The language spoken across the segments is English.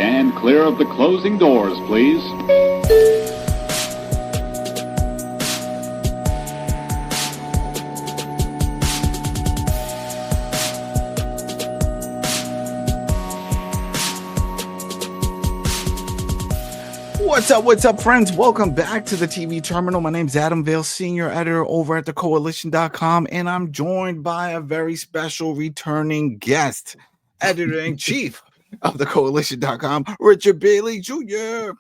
Stand clear of the closing doors, please. What's up, friends? Welcome back to the TV Terminal. My name's Adam Vale, senior editor over at the Koalition.com, and I'm joined by a very special returning guest, editor-in-chief of the Koalition.com, Richard Bailey Jr.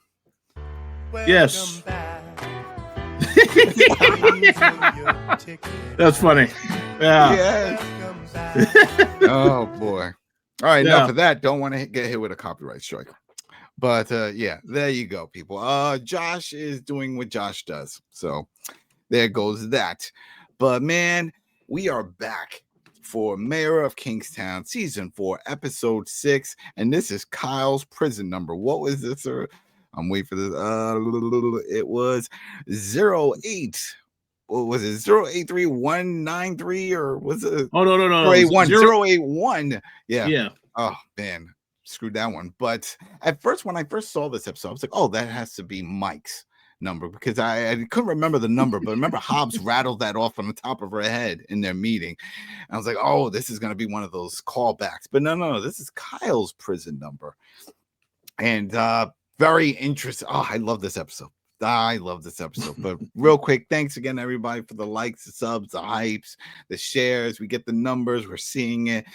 Yes. That's funny. Yeah. Oh, boy. All right, enough of that. Don't want to get hit with a copyright strike. But yeah, there you go, people. Josh is doing what Josh does. So there goes that. But man, we are back for Mayor of Kingstown, season 4, episode 6. And this is Kyle's prison number. What was this, sir? I'm waiting for this. It was 08. What was it? 083193 or was it? Oh, no. 081. Yeah. Oh, man. Screwed that one. But at first, when I first saw this episode, I was like, oh, that has to be Mike's number, because I couldn't remember the number, but remember Hobbs rattled that off on the top of her head in their meeting. And I was like, oh, this is going to be one of those callbacks. But no, this is Kyle's prison number. And very interesting. Oh, I love this episode. But real quick, thanks again, everybody, for the likes, the subs, the hypes, the shares. We get the numbers. We're seeing it.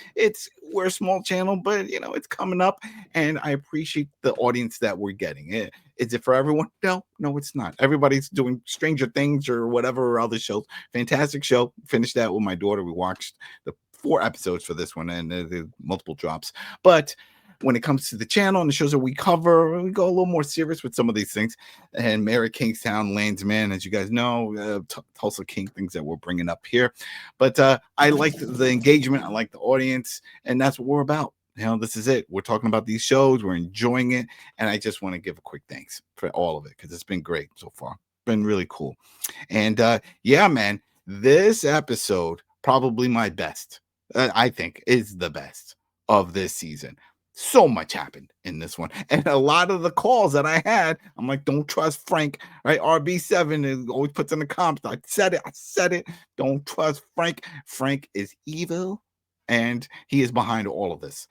We're a small channel, but it's coming up, and I appreciate the audience that we're getting. Is it for everyone? No, it's not. Everybody's doing Stranger Things or whatever other shows. Fantastic show. Finished that with my daughter. We watched the 4 episodes for this one, and there's multiple drops. But when it comes to the channel and the shows that we cover, we go a little more serious with some of these things. And Mayor of Kingstown, Landsman, as you guys know, Tulsa King, things that we're bringing up here. But I like the engagement. I like the audience. And that's what we're about. This is it. We're talking about these shows. We're enjoying it. And I just want to give a quick thanks for all of it, because it's been great so far. Been really cool. And yeah, man, this episode, probably my best, I think is the best of this season. So much happened in this one. And a lot of the calls that I had, I'm like, don't trust Frank, right? RB7 always puts in the comments. I said it. Don't trust Frank. Frank is evil, and he is behind all of this.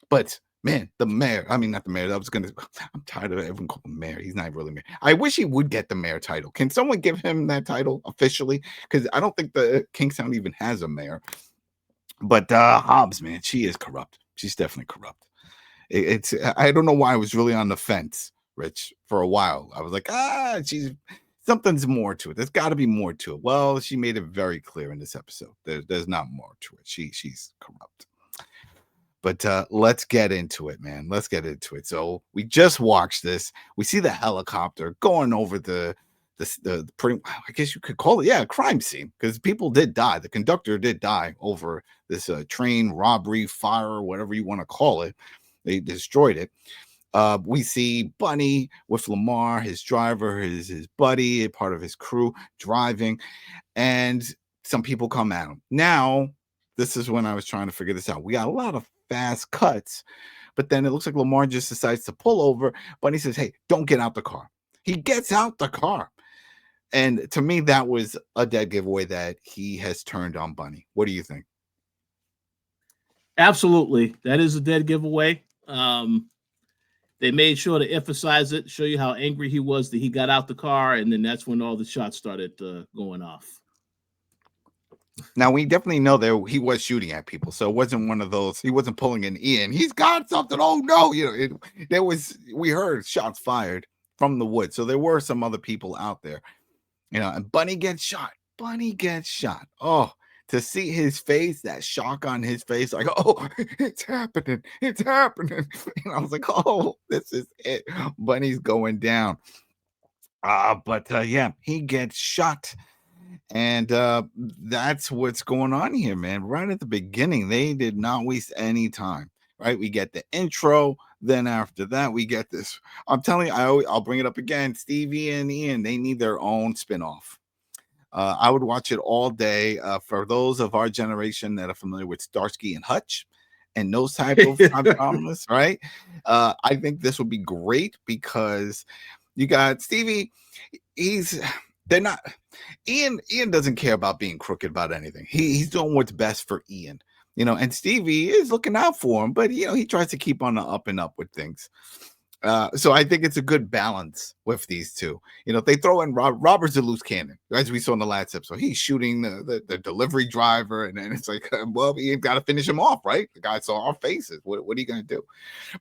But man, the mayor, not the mayor. I'm tired of everyone calling him mayor. He's not really mayor. I wish he would get the mayor title. Can someone give him that title officially? Because I don't think the Kingstown even has a mayor. But Hobbs, man, she is corrupt. She's definitely corrupt. I don't know why I was really on the fence, Rich, for a while. I was like, something's more to it. There's got to be more to it. Well, she made it very clear in this episode. There's not more to it. She's corrupt. But let's get into it, man. Let's get into it. So we just watched this. We see the helicopter going over the pretty, I guess you could call it, a crime scene, because people did die. The conductor did die over this train robbery, fire, whatever you want to call it. They destroyed it. We see Bunny with Lamar, his driver, his buddy, part of his crew, driving, and some people come at him. Now, this is when I was trying to figure this out. We got a lot of fast cuts, but then it looks like Lamar just decides to pull over. Bunny says, hey, don't get out the car. He gets out the car. And to me, that was a dead giveaway that he has turned on Bunny. What do you think? Absolutely. That is a dead giveaway. They made sure to emphasize it, show you how angry he was that he got out the car, and then that's when all the shots started going off. Now, we definitely know that he was shooting at people, so it wasn't one of those, he wasn't pulling an Ian. He's got something. Oh, no. We heard shots fired from the woods, so there were some other people out there. And Bunny gets shot. Oh, to see his face, that shock on his face, like, oh, it's happening. And I was like, oh, this is it. Bunny's going down. But yeah, he gets shot. And that's what's going on here, man. Right at the beginning, they did not waste any time. Right? We get the intro. Then after that, we get this. I'm telling you, I'll bring it up again. Stevie and Ian, they need their own spinoff. I would watch it all day. For those of our generation that are familiar with Starsky and Hutch, and those type of dramas, right? I think this would be great because you got Stevie. They're not. Ian doesn't care about being crooked about anything. He's doing what's best for Ian, and Stevie is looking out for him, but he tries to keep on the up and up with things. So I think it's a good balance with these two. If they throw in Robert's a loose cannon, as we saw in the last episode. He's shooting the delivery driver, and then it's like, well, you got to finish him off, right? The guy saw our faces. What are you going to do?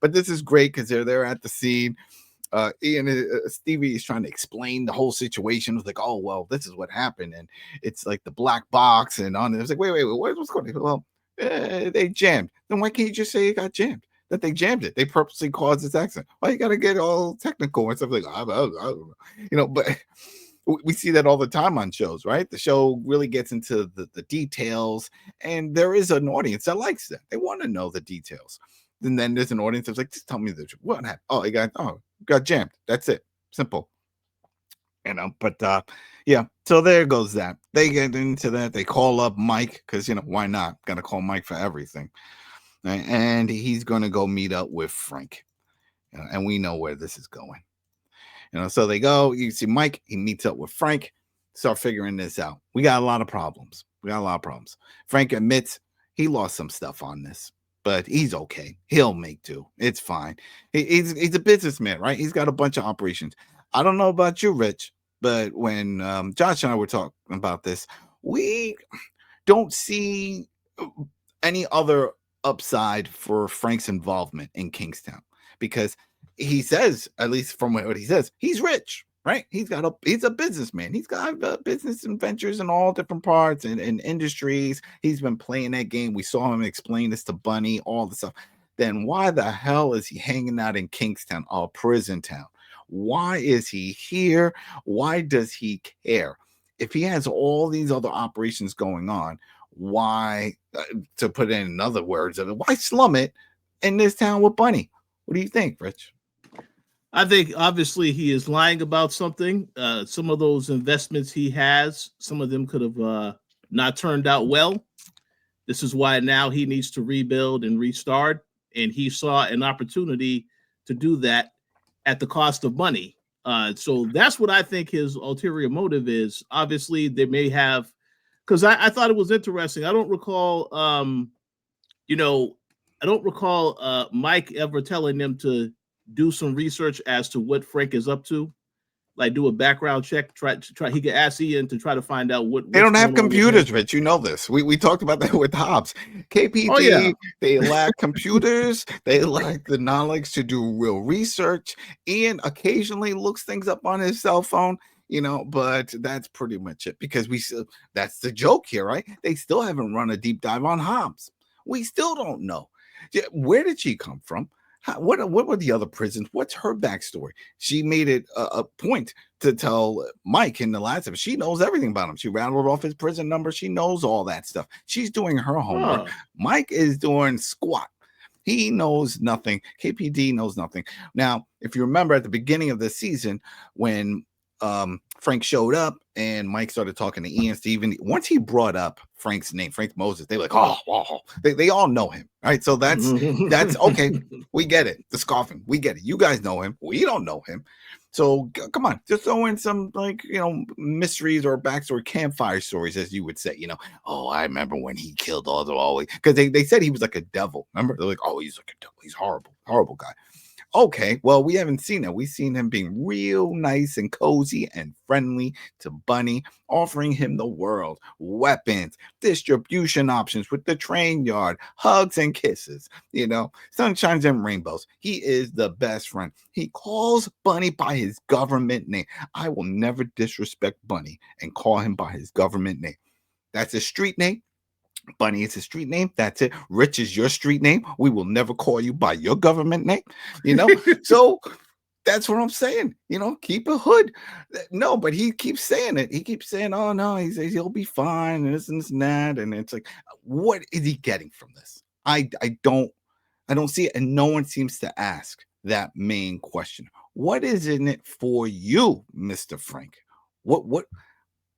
But this is great because they're there at the scene. Stevie is trying to explain the whole situation. It's like, oh, well, this is what happened, and it's like the black box, and on it. It's like, wait, what's going on? Well, they jammed. Then why can't you just say it got jammed? That they jammed it. They purposely caused this accident. Why you got to get all technical and stuff like, I don't know. But we see that all the time on shows, right? The show really gets into the details, and there is an audience that likes that. They want to know the details. And then there's an audience that's like, just tell me the truth. What happened? Oh, got jammed. That's it. Simple. But yeah, so there goes that. They get into that. They call up Mike because, why not? Got to call Mike for everything. Right? And he's going to go meet up with Frank. And we know where this is going. So they go. You see Mike. He meets up with Frank. Start figuring this out. We got a lot of problems. Frank admits he lost some stuff on this, but he's okay. He'll make do. It's fine. He's a businessman, right? He's got a bunch of operations. I don't know about you, Rich, but when Josh and I were talking about this, we don't see any other upside for Frank's involvement in Kingstown, because he says, at least from what he says, he's rich, right? He's a businessman. He's got business ventures in all different parts and industries. He's been playing that game. We saw him explain this to Bunny, all the stuff. Then why the hell is he hanging out in Kingstown, a prison town? Why is he here? Why does he care? If he has all these other operations going on, why, to put it in other words, why slum it in this town with Bunny? What do you think, Rich? I think obviously he is lying about something. Some of those investments he has, some of them could have not turned out well. This is why now he needs to rebuild and restart. And he saw an opportunity to do that at the cost of money. So that's what I think his ulterior motive is. Obviously, they may have, because I thought it was interesting. I don't recall, Mike ever telling them to do some research as to what Frank is up to, like do a background check. Try. He could ask Ian to try to find out what. They don't have computers, Rich. You know this. We talked about that with Hobbs. KPD. Oh, yeah. They lack computers. They lack the knowledge to do real research. Ian occasionally looks things up on his cell phone. But that's pretty much it, because that's the joke here, right? They still haven't run a deep dive on Hobbs. We still don't know. Where did she come from? What were the other prisons? What's her backstory? She made it a point to tell Mike in the last episode. She knows everything about him. She rattled off his prison number. She knows all that stuff. She's doing her homework. Mike is doing squat. He knows nothing. KPD knows nothing. Now, if you remember at the beginning of the season, when Frank showed up and Mike started talking to Ian, Steven, once he brought up Frank's name, Frank Moses, they were like, oh. They all know him, right? So that's okay. We get it. The scoffing, we get it. You guys know him. We don't know him. So come on, just throw in some mysteries or backstory, campfire stories, as you would say. Oh, I remember when he killed all the because they said he was like a devil. Remember, they're like, oh, he's like a devil. He's horrible guy. Okay, well, we haven't seen it. We've seen him being real nice and cozy and friendly to Bunny, offering him the world, weapons, distribution options with the train yard, hugs and kisses, sunshines and rainbows. He is the best friend. He calls Bunny by his government name. I will never disrespect Bunny and call him by his government name. That's his street name. Bunny is his street name. That's it. Rich is your street name. We will never call you by your government name. So that's what I'm saying. Keep a hood. No, but he keeps saying it. He keeps saying, oh no, he'll be fine, and this and that. And it's like, what is he getting from this? I don't see it, and no one seems to ask that main question. What is in it for you, Mr. Frank? What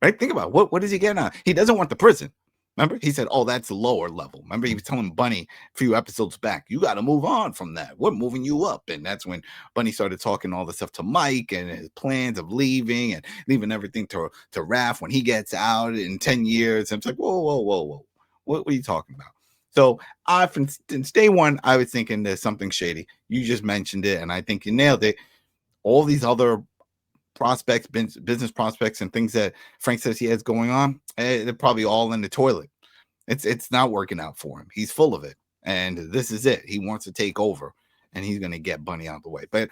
right? Think about it. What is he getting out? He doesn't want the prison. Remember, he said, "Oh, that's lower level." Remember, he was telling Bunny a few episodes back, "You got to move on from that. We're moving you up." And that's when Bunny started talking all the stuff to Mike and his plans of leaving and leaving everything to Raph when he gets out in 10 years. And it's like, whoa. What are you talking about? So since day one, I was thinking there's something shady. You just mentioned it, and I think you nailed it. All these other prospects, business prospects, and things that Frank says he has going on, they're probably all in the toilet. It's not working out for him. He's full of it, and this is it. He wants to take over, and he's going to get Bunny out of the way. But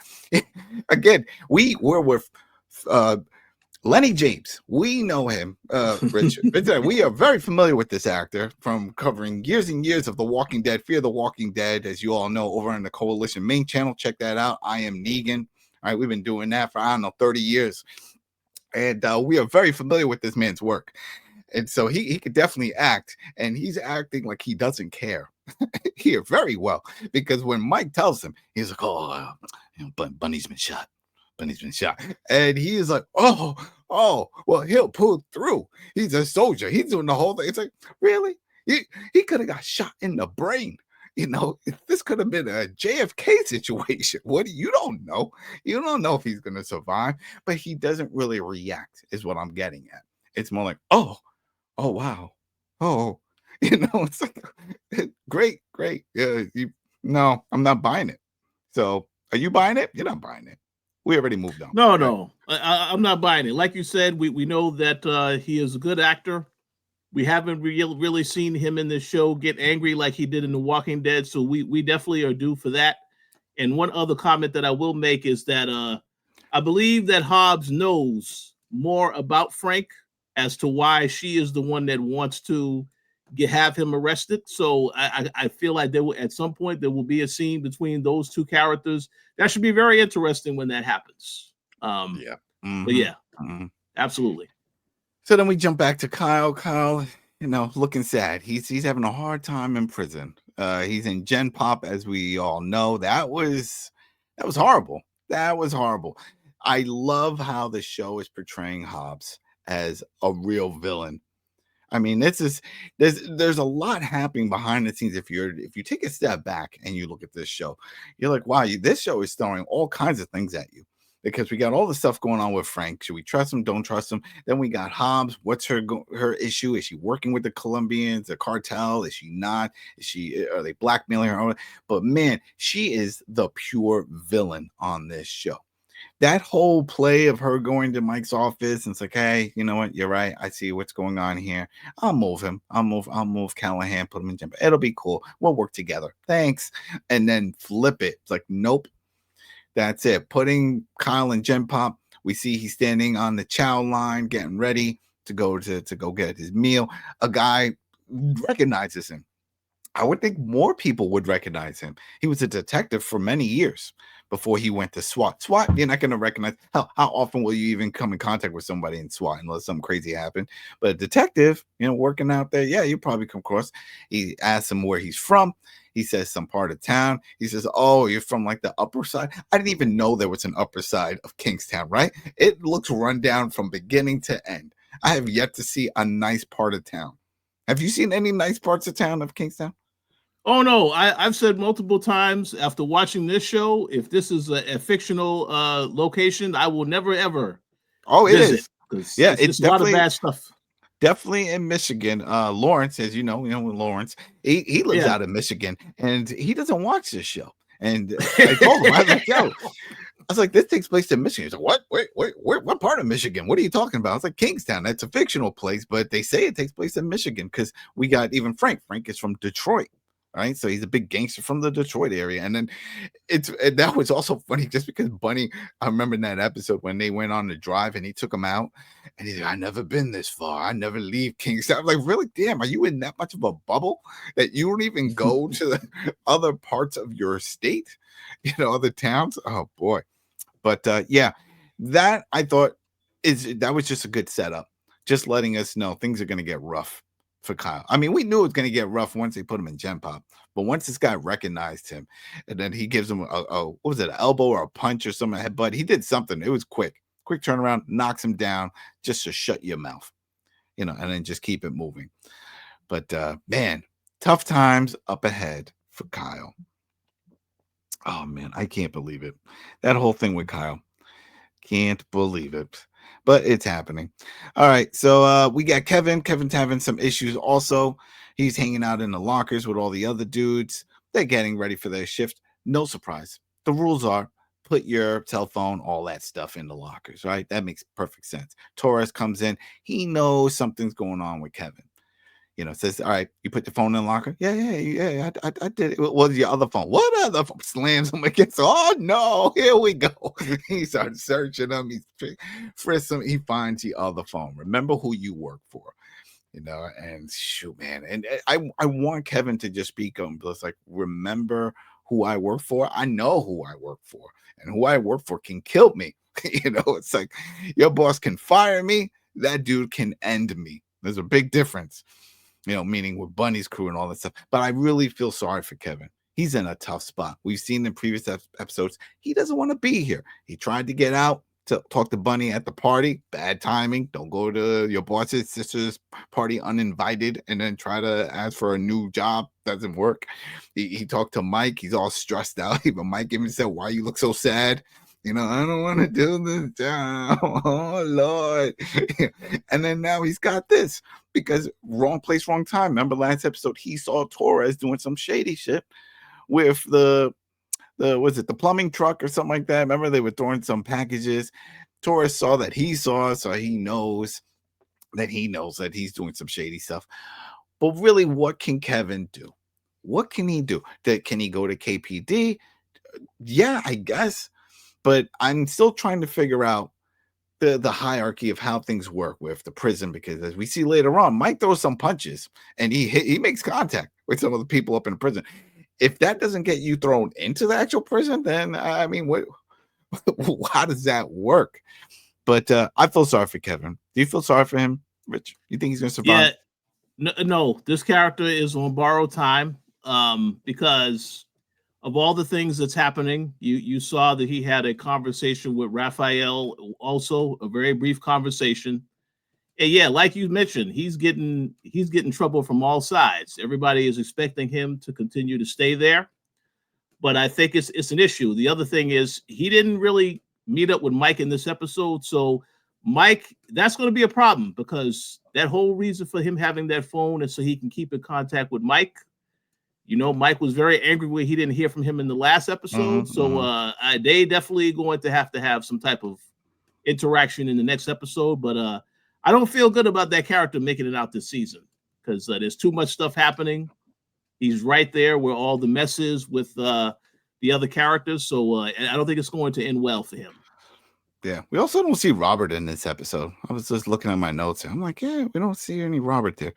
again, we're with Lenny James. We know him, Richard. We are very familiar with this actor from covering years and years of The Walking Dead, Fear the Walking Dead, as you all know, over on the Koalition main channel. Check that out. I am Negan. All right, we've been doing that for, 30 years. And we are very familiar with this man's work. And so he could definitely act, and he's acting like he doesn't care here very well, because when Mike tells him, he's like, "Oh, Bunny's been shot. Bunny's been shot." And he is like, oh, well, he'll pull through. He's a soldier. He's doing the whole thing. It's like, really? He could have got shot in the brain. This could have been a JFK situation. You don't know. You don't know if he's going to survive, but he doesn't really react, is what I'm getting at. It's more like, oh, wow. Oh, it's like, great. No, I'm not buying it. So are you buying it? You're not buying it. We already moved on. No, I'm not buying it. Like you said, we know that he is a good actor. We haven't really seen him in this show get angry like he did in The Walking Dead. So we definitely are due for that. And one other comment that I will make is that I believe that Hobbs knows more about Frank as to why she is the one that wants to have him arrested. So I feel like at some point there will be a scene between those two characters. That should be very interesting when that happens. Yeah. Mm-hmm. But yeah, absolutely. So then we jump back to Kyle. Kyle, looking sad. He's having a hard time in prison. He's in Gen Pop, as we all know. That was horrible. That was horrible. I love how the show is portraying Hobbs as a real villain. I mean, there's a lot happening behind the scenes. If you take a step back and you look at this show, you're like, wow, this show is throwing all kinds of things at you, because we got all the stuff going on with Frank. Should we trust him? Don't trust him? Then we got Hobbs. What's her issue? Is she working with the Columbians, the cartel? Is she not? Are they blackmailing her? But man, she is the pure villain on this show. That whole play of her going to Mike's office and it's like, hey, you know what? You're right. I see what's going on here. I'll move him. I'll move Callahan, put him in Gen Pop. It'll be cool. We'll work together. Thanks. And then flip it. It's like, nope. That's it. Putting Kyle in Gen Pop. We see he's standing on the chow line, getting ready to go get his meal. A guy recognizes him. I would think more people would recognize him. He was a detective for many years before he went to SWAT. SWAT, you're not going to recognize. How often will you even come in contact with somebody in SWAT unless something crazy happened? But a detective, working out there, yeah, you probably come across. He asks him where he's from. He says some part of town. He says, oh, you're from like the upper side. I didn't even know there was an upper side of Kingstown, right? It looks run down from beginning to end. I have yet to see a nice part of town. Have you seen any nice parts of town of Kingstown? Oh, no. I've said multiple times after watching this show, if this is a fictional location, I will never, ever visit. Yeah, it's a lot of bad stuff. Definitely in Michigan. Lawrence, as you know Lawrence, he lives out of Michigan, and he doesn't watch this show. And I told him, I was like, yo, this takes place in Michigan. He's like, what? Wait, what part of Michigan? What are you talking about? I was like, Kingstown. That's a fictional place, but they say it takes place in Michigan because we got even Frank. Frank is from Detroit. Right, so he's a big gangster from the Detroit area, and then that was also funny just because Bunny. I remember in that episode when they went on the drive and he took him out, and he's like, "I never been this far. I never leave Kingstown." I'm like, really? Damn, are you in that much of a bubble that you don't even go to the other parts of your state? Other towns. Oh boy, but yeah, that I thought that was just a good setup, just letting us know things are going to get rough for Kyle. I mean, we knew it was going to get rough once they put him in Gen Pop, but once this guy recognized him, and then he gives him what was it, an elbow or a punch or something, but he did something. It was quick turnaround, knocks him down just to shut your mouth, and then just keep it moving. But man, tough times up ahead for Kyle. Oh man, I can't believe it. That whole thing with Kyle. Can't believe it. But it's happening. All right. So we got Kevin. Kevin's having some issues also. He's hanging out in the lockers with all the other dudes. They're getting ready for their shift. No surprise. The rules are put your cell phone, all that stuff in the lockers, right? That makes perfect sense. Torres comes in. He knows something's going on with Kevin. Says, all right, you put the phone in the locker. Yeah. I did it. What was your other phone? What other phone? Slams him against. Oh no, here we go. He starts searching him. He's frisks him. He finds the other phone. Remember who you work for, and shoot, man. And I want Kevin to just speak on, but it's like, remember who I work for. I know who I work for, and who I work for can kill me. It's like your boss can fire me. That dude can end me. There's a big difference. Meaning with Bunny's crew and all that stuff. But I really feel sorry for Kevin. He's in a tough spot. We've seen in previous episodes, he doesn't want to be here. He tried to get out to talk to Bunny at the party. Bad timing. Don't go to your boss's sister's party uninvited and then try to ask for a new job. Doesn't work. He talked to Mike. He's all stressed out. Even Mike even said, why you look so sad? I don't want to do this job. Oh, Lord. And then now he's got this because wrong place, wrong time. Remember last episode, he saw Torres doing some shady shit with the plumbing truck or something like that. Remember they were throwing some packages. Torres saw that so he knows that he's doing some shady stuff. But really, what can Kevin do? What can he do? Can he go to KPD? Yeah, I guess. But I'm still trying to figure out the hierarchy of how things work with the prison, because as we see later on, Mike throws some punches and he makes contact with some of the people up in the prison. If that doesn't get you thrown into the actual prison, then I mean, how does that work? But I feel sorry for Kevin. Do you feel sorry for him, Rich? You think he's going to survive? Yeah, no. This character is on borrowed time because of all the things that's happening. You saw that he had a conversation with Raphael, also a very brief conversation. And yeah, like you mentioned, he's getting trouble from all sides. Everybody is expecting him to continue to stay there, but I think it's an issue. The other thing is he didn't really meet up with Mike in this episode, so Mike, that's going to be a problem, because that whole reason for him having that phone is so he can keep in contact with Mike. Mike was very angry when he didn't hear from him in the last episode. They definitely going to have some type of interaction in the next episode. But I don't feel good about that character making it out this season, because there's too much stuff happening. He's right there where all the mess is with the other characters. So I don't think it's going to end well for him. Yeah. We also don't see Robert in this episode. I was just looking at my notes. I'm like, yeah, we don't see any Robert there.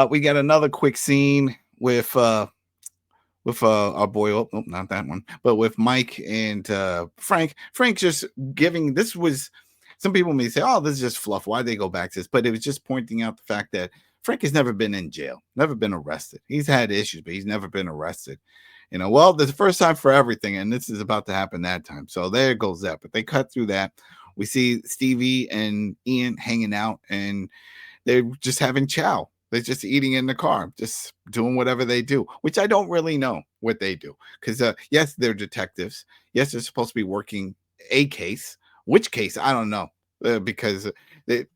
We got another quick scene with our boy, not that one, but with Mike and Frank. Frank just giving, this was, some people may say, oh, this is just fluff. Why'd they go back to this? But it was just pointing out the fact that Frank has never been in jail, never been arrested. He's had issues, but he's never been arrested. Well, there's the first time for everything, and this is about to happen that time. So there goes that. But they cut through that. We see Stevie and Ian hanging out, and they're just having chow. They're just eating in the car, just doing whatever they do, which I don't really know what they do. Because, yes, they're detectives. Yes, they're supposed to be working a case. Which case? I don't know. Because they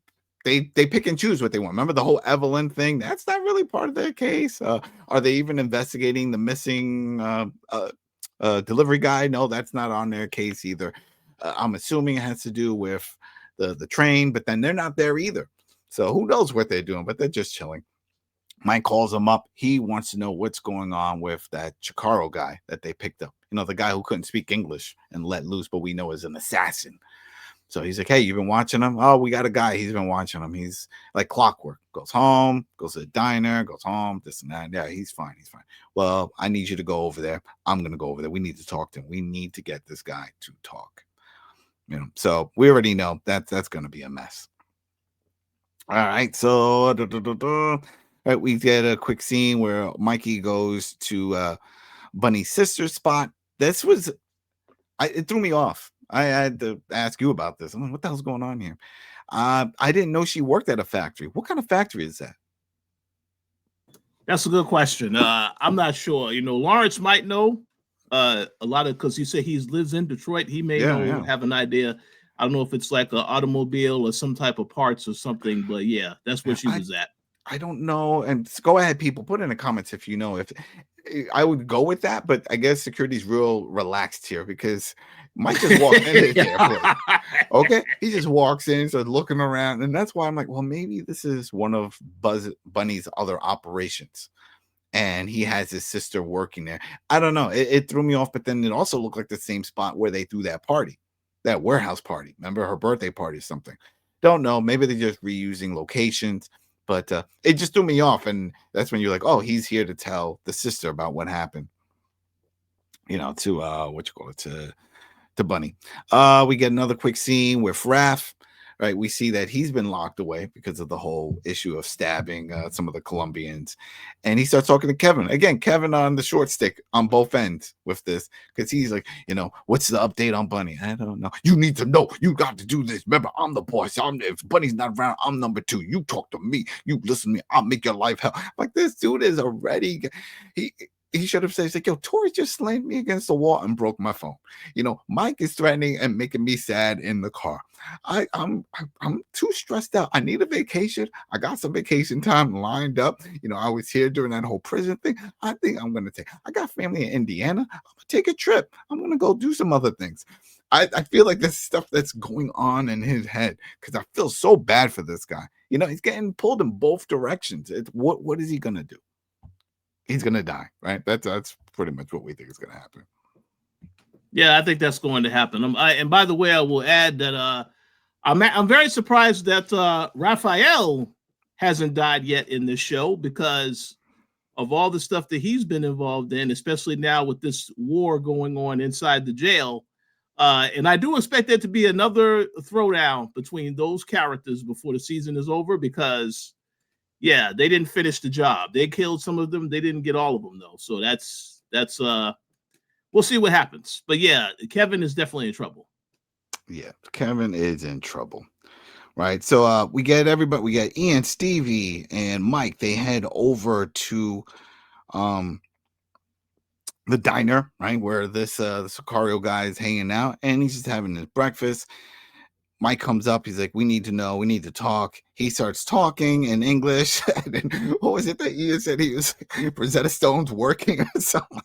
pick and choose what they want. Remember the whole Evelyn thing? That's not really part of their case. Are they even investigating the missing delivery guy? No, that's not on their case either. I'm assuming it has to do with the train, but then they're not there either. So who knows what they're doing, but they're just chilling. Mike calls him up. He wants to know what's going on with that Chikaro guy that they picked up. The guy who couldn't speak English and let loose, but we know is an assassin. So he's like, hey, you've been watching him? Oh, we got a guy. He's been watching him. He's like clockwork. Goes home, goes to the diner, goes home, this and that. Yeah, he's fine. He's fine. Well, I need you to go over there. I'm going to go over there. We need to talk to him. We need to get this guy to talk. So we already know that's going to be a mess. All right, so we get a quick scene where Mikey goes to Bunny's sister's spot. This was, it threw me off. I had to ask you about this. I'm like, what the hell's going on here? I didn't know she worked at a factory. What kind of factory is that? That's a good question. I'm not sure. Lawrence might know a lot of because he said he lives in Detroit. He may have an idea. I don't know if it's like an automobile or some type of parts or something, but yeah, that's where she was at. I don't know. And go ahead, people, put in the comments if you know. If I would go with that, but I guess security's real relaxed here because Mike just walked in his airport. Okay, he just walks in, starts looking around, and that's why I'm like, well, maybe this is one of Bunny's other operations, and he has his sister working there. I don't know. It threw me off, but then it also looked like the same spot where they threw that party, that warehouse party. Remember her birthday party or something? Don't know. Maybe they're just reusing locations. But it just threw me off, and that's when you're like, "Oh, he's here to tell the sister about what happened." To to Bunny. We get another quick scene with Raph. Right, we see that he's been locked away because of the whole issue of stabbing some of the Columbians, and he starts talking to Kevin again. Kevin on the short stick on both ends with this because he's like, what's the update on Bunny? I don't know. You need to know. You got to do this. Remember, I'm the boss. If Bunny's not around, I'm number 2. You talk to me. You listen to me. I'll make your life hell. Like this dude is already. He should have said, he's like, yo, Tori just slammed me against the wall and broke my phone. Mike is threatening and making me sad in the car. I'm too stressed out. I need a vacation. I got some vacation time lined up. I was here during that whole prison thing. I think I'm going to I got family in Indiana. I'm going to take a trip. I'm going to go do some other things. I feel like there's stuff that's going on in his head because I feel so bad for this guy. He's getting pulled in both directions. What is he going to do? He's going to die, right? That's pretty much what we think is going to happen. Yeah, I think that's going to happen. And by the way, I will add that I'm very surprised that Raphael hasn't died yet in this show because of all the stuff that he's been involved in, especially now with this war going on inside the jail. And I do expect there to be another throwdown between those characters before the season is over because yeah, they didn't finish the job. They killed some of them. They didn't get all of them though. So that's we'll see what happens. But yeah, Kevin is definitely in trouble. Yeah, Kevin is in trouble. Right. So we get everybody. We got Ian, Stevie, and Mike. They head over to the diner, right, where this the Sicario guy is hanging out, and he's just having his breakfast. Mike comes up. He's like, we need to know. We need to talk. He starts talking in English. And then, what was it that Ian said? He was like, Rosetta Stone's working or something.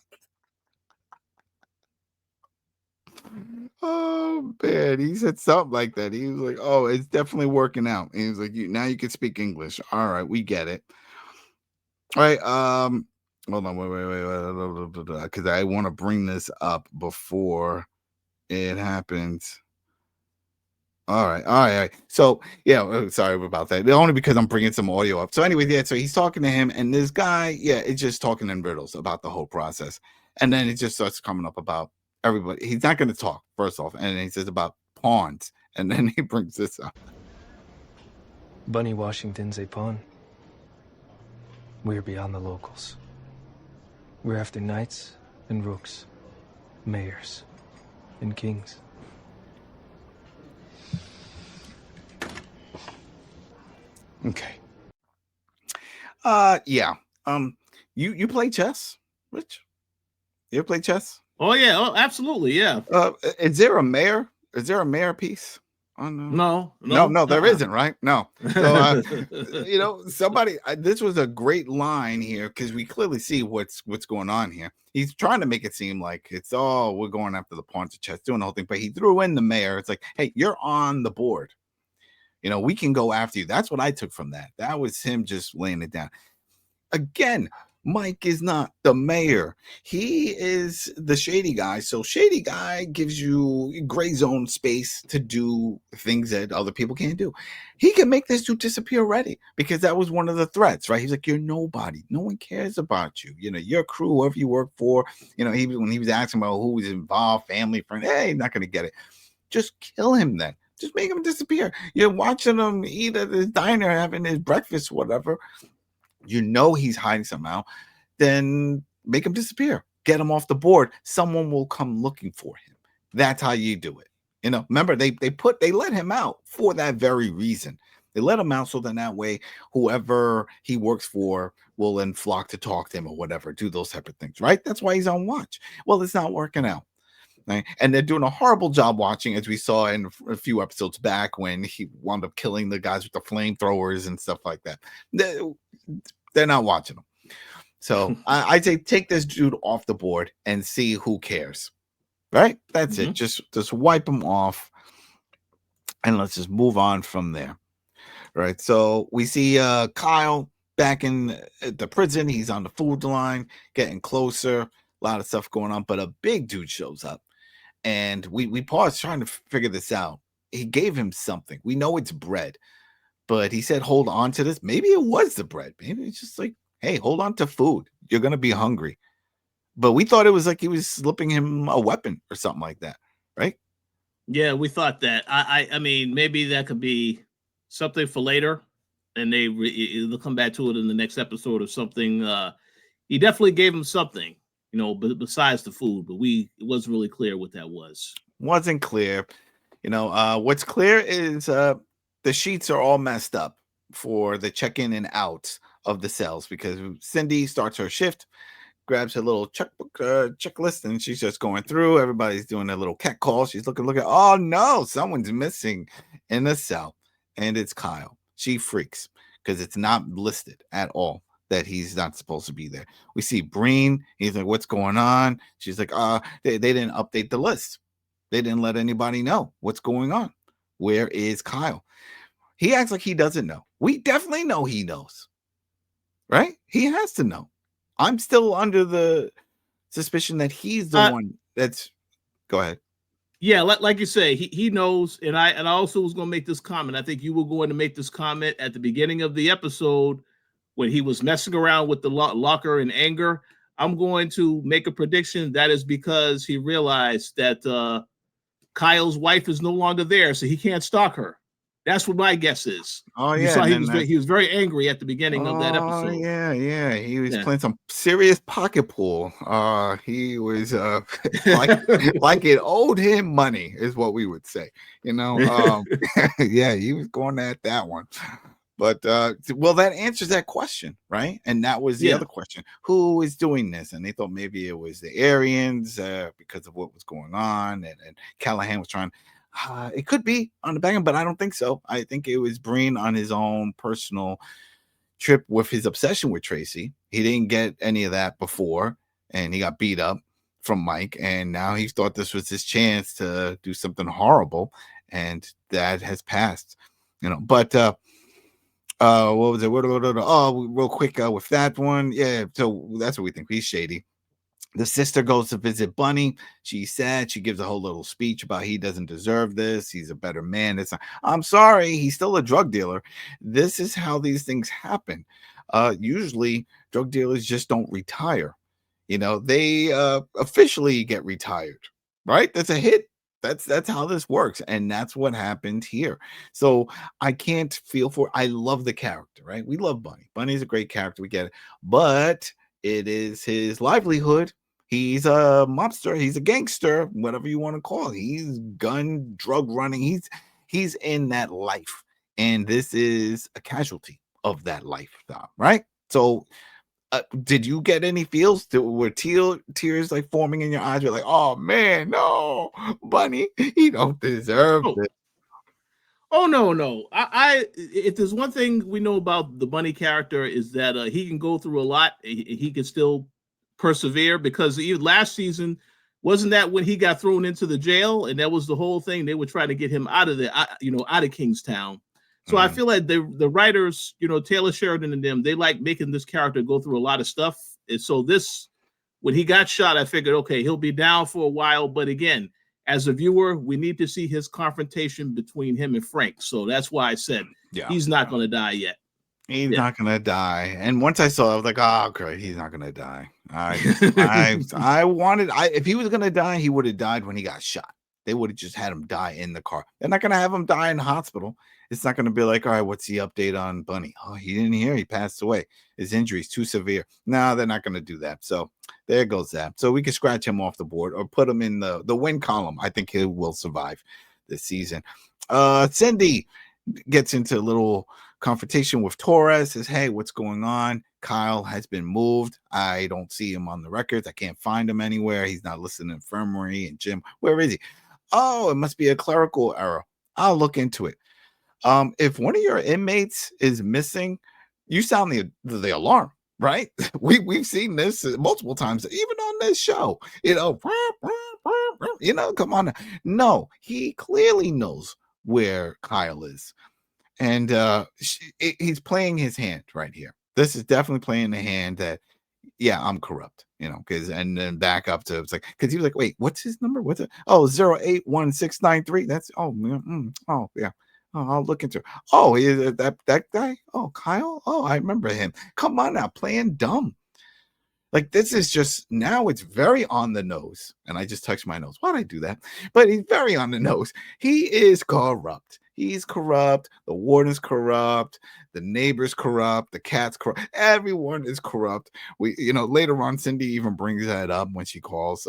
Oh, man. He said something like that. He was like, oh, it's definitely working out. And he was like, now you can speak English. All right. We get it. All right. Hold on. Wait. Because I want to bring this up before it happens. All right. So, yeah, sorry about that. Only because I'm bringing some audio up. So anyway, yeah, so he's talking to him, and this guy, it's just talking in riddles about the whole process. And then it just starts coming up about everybody. He's not going to talk, first off, and then he says about pawns, and then he brings this up. Bunny Washington's a pawn. We're beyond the locals. We're after knights and rooks, mayors and kings. Okay. Yeah. You play chess, Rich? You ever play chess? Oh yeah. Oh, absolutely. Yeah. Is there a mayor? Is there a mayor piece? Oh, no, there isn't, right? No. So, somebody. This was a great line here because we clearly see what's going on here. He's trying to make it seem like it's we're going after the pawns of chess, doing the whole thing, but he threw in the mayor. It's like, hey, you're on the board. We can go after you. That's what I took from that. That was him just laying it down. Again, Mike is not the mayor. He is the shady guy. So shady guy gives you gray zone space to do things that other people can't do. He can make this dude disappear already because that was one of the threats, right? He's like, you're nobody. No one cares about you. Your crew, whoever you work for, when he was asking about who was involved, family, friend, hey, not going to get it. Just kill him then. Just make him disappear. You're watching him eat at his diner, having his breakfast, whatever. He's hiding somehow. Then make him disappear. Get him off the board. Someone will come looking for him. That's how you do it. Remember, they let him out for that very reason. They let him out so then that way whoever he works for will then flock to talk to him or whatever, do those type of things, right? That's why he's on watch. Well, it's not working out. Right? And they're doing a horrible job watching, as we saw in a few episodes back when he wound up killing the guys with the flamethrowers and stuff like that. They're not watching them. So I'd say take this dude off the board and see who cares. Right? That's it. Just wipe him off. And let's just move on from there. Right. So we see Kyle back in the prison. He's on the food line, getting closer. A lot of stuff going on, but a big dude shows up. And we paused trying to figure this out. He gave him something. We know it's bread, but he said, hold on to this. Maybe it was the bread. Maybe it's just like, hey, hold on to food. You're going to be hungry. But we thought it was like he was slipping him a weapon or something like that. Right? Yeah, we thought that. I mean, maybe that could be something for later, and they'll come back to it in the next episode or something. He definitely gave him something, besides the food, but it wasn't really clear what that was. Wasn't clear. What's clear is the sheets are all messed up for the check-in and out of the cells because Cindy starts her shift, grabs her little checklist, and she's just going through. Everybody's doing a little cat call. She's looking. Oh no, someone's missing in the cell, and it's Kyle. She freaks because it's not listed at all that he's not supposed to be there. We see Breen. He's like, "What's going on?" She's like, they didn't update the list. They didn't let anybody know what's going on. Where is Kyle?" He acts like he doesn't know. We definitely know he knows, right? He has to know. I'm still under the suspicion that he's the one that's. Go ahead. Yeah, like you say, he knows, and I also was going to make this comment. I think you were going to make this comment at the beginning of the episode when he was messing around with the locker in anger. I'm going to make a prediction that is because he realized that Kyle's wife is no longer there, so he can't stalk her. That's what my guess is. Oh you yeah, saw he was very angry at the beginning of that episode. Yeah, he was playing some serious pocket pool. He was like it owed him money, is what we would say. Yeah, he was going at that one. But well, that answers that question, right? And that was the other question: who is doing this? And they thought maybe it was the Aryans because of what was going on, and Callahan was trying. It could be on the back end, but I don't think so. I think it was Breen on his own personal trip with his obsession with Tracy. He didn't get any of that before, and he got beat up from Mike, and now he thought this was his chance to do something horrible, and that has passed. But what was it? Oh, real quick with that one. Yeah, so that's what we think. He's shady. The sister goes to visit Bunny. She's sad. She gives a whole little speech about he doesn't deserve this. He's a better man. I'm sorry. He's still a drug dealer. This is how these things happen. Usually drug dealers just don't retire. They officially get retired, right? That's a hit. That's how this works. And that's what happened here. So I can't feel for, I love the character, right? We love Bunny. Bunny's a great character. We get it. But it is his livelihood. He's a mobster. He's a gangster, whatever you want to call it. He's gun, drug running. He's in that life. And this is a casualty of that lifestyle, right? So did you get any feels? Were tears like forming in your eyes? You're like, oh man, no, Bunny, he don't deserve this. Oh no. I if there's one thing we know about the Bunny character is that he can go through a lot. He can still persevere because even last season, wasn't that when he got thrown into the jail? And that was the whole thing. They were trying to get him out of there, out of Kingstown. So I feel like the writers, Taylor Sheridan and them, they like making this character go through a lot of stuff. And so when he got shot, I figured, okay, he'll be down for a while. But again, as a viewer, we need to see his confrontation between him and Frank. So that's why I said he's not going to die yet. He's not going to die. And once I saw it, I was like, oh, great, he's not going to die. If he was going to die, he would have died when he got shot. They would have just had him die in the car. They're not going to have him die in the hospital. It's not going to be like, all right, what's the update on Bunny? Oh, he didn't hear. He passed away. His injury's too severe. No, they're not going to do that. So there goes that. So we can scratch him off the board or put him in the win column. I think he will survive this season. Cindy gets into a little confrontation with Torres, says, hey, what's going on? Kyle has been moved. I don't see him on the records. I can't find him anywhere. He's not listed in the infirmary. And Jim, where is he? Oh, it must be a clerical error. I'll look into it. If one of your inmates is missing, you sound the alarm, right? We've seen this multiple times, even on this show. Come on. No, he clearly knows where Kyle is. And he's playing his hand right here. This is definitely playing the hand that, yeah, I'm corrupt, because and then back up to it's like, because he was like, wait, what's his number? What's it? Oh, 081693. That's oh yeah. Oh, I'll look into it. Oh, that guy. Oh, Kyle. Oh, I remember him. Come on now, playing dumb. Like, this is just, now it's very on the nose. And I just touched my nose. Why'd I do that? But he's very on the nose. He is corrupt. He's corrupt. The warden's corrupt. The neighbor's corrupt. The cat's corrupt. Everyone is corrupt. Later on, Cindy even brings that up when she calls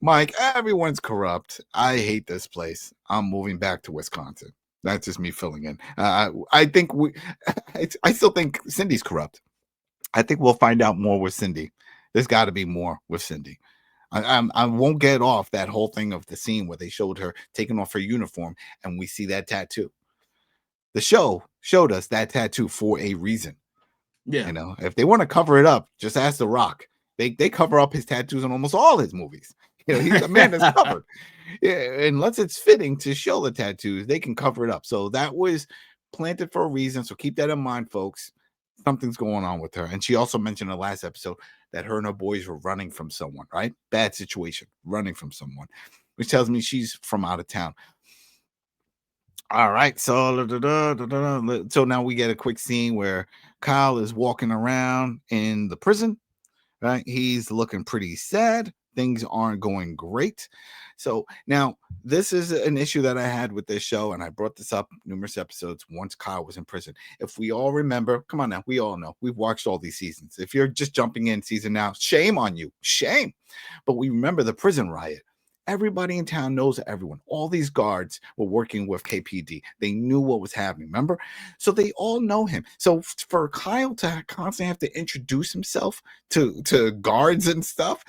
Mike, everyone's corrupt. I hate this place. I'm moving back to Wisconsin. That's just me filling in. I think I still think Cindy's corrupt. I think we'll find out more with Cindy. There's got to be more with Cindy. I won't get off that whole thing of the scene where they showed her taking off her uniform and we see that tattoo. The show showed us that tattoo for a reason. Yeah. If they want to cover it up, just ask The Rock. They cover up his tattoos in almost all his movies. He's a man that's covered. Yeah, unless it's fitting to show the tattoos, they can cover it up. So that was planted for a reason. So keep that in mind, folks. Something's going on with her. And she also mentioned in the last episode that her and her boys were running from someone, right? Bad situation, running from someone, which tells me she's from out of town. All right. So now we get a quick scene where Kyle is walking around in the prison, right? He's looking pretty sad. Things aren't going great. So now this is an issue that I had with this show, and I brought this up numerous episodes once Kyle was in prison. If we all remember, come on now, we all know. We've watched all these seasons. If you're just jumping in season now, shame on you. Shame. But we remember the prison riot. Everybody in town knows everyone. All these guards were working with KPD. They knew what was happening, remember? So they all know him. So for Kyle to constantly have to introduce himself to guards and stuff,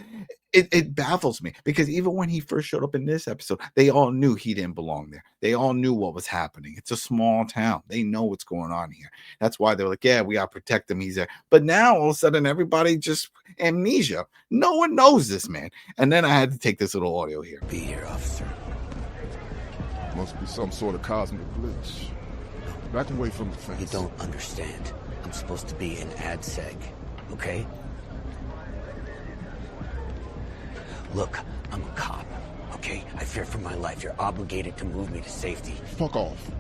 it baffles me, because even when he first showed up in this episode, they all knew he didn't belong there. They all knew what was happening. It's a small town. They know what's going on here. That's why they're like, yeah, we got to protect him. He's there. But now all of a sudden, everybody just amnesia. No one knows this man. And then I had to take this little audio here. Be here, officer. Must be some sort of cosmic glitch. Back away from the fence. You don't understand. I'm supposed to be in AdSeg, okay? Look, I'm a cop, okay? I fear for my life. You're obligated to move me to safety. Fuck off.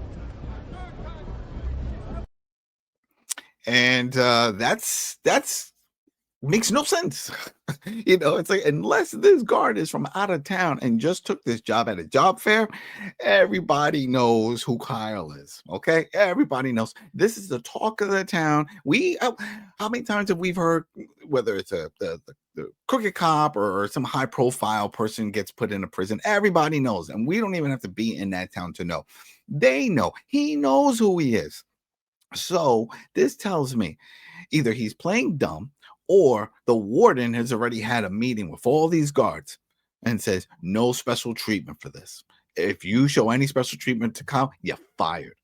And that's makes no sense. It's like, unless this guard is from out of town and just took this job at a job fair, everybody knows who Kyle is. Okay, everybody knows. This is the talk of the town. How many times have we heard, whether it's the crooked cop or some high profile person gets put in a prison? Everybody knows, and we don't even have to be in that town to know. They know. He knows who he is. So this tells me either he's playing dumb, or the warden has already had a meeting with all these guards and says, no special treatment for this. If you show any special treatment to Kyle, you're fired.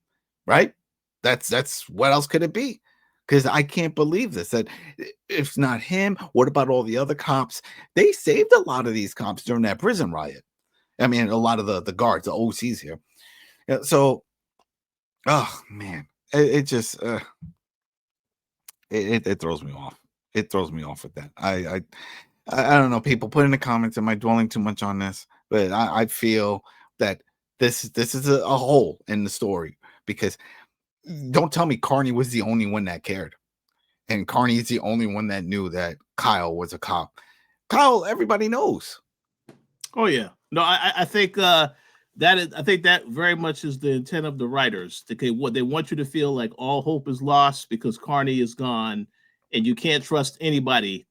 Right? That's what else could it be? Because I can't believe this. That if not him, what about all the other cops? They saved a lot of these cops during that prison riot. I mean, a lot of the guards, the OCs here. So, oh man, it just it throws me off. It throws me off with that. I don't know. People put in the comments, am I dwelling too much on this? But I feel that this is a hole in the story, because don't tell me Carney was the only one that cared, and Carney is the only one that knew that Kyle was a cop. Kyle, everybody knows. Oh yeah, no, I think I think that very much is the intent of the writers. What they want you to feel like all hope is lost because Carney is gone, and you can't trust anybody,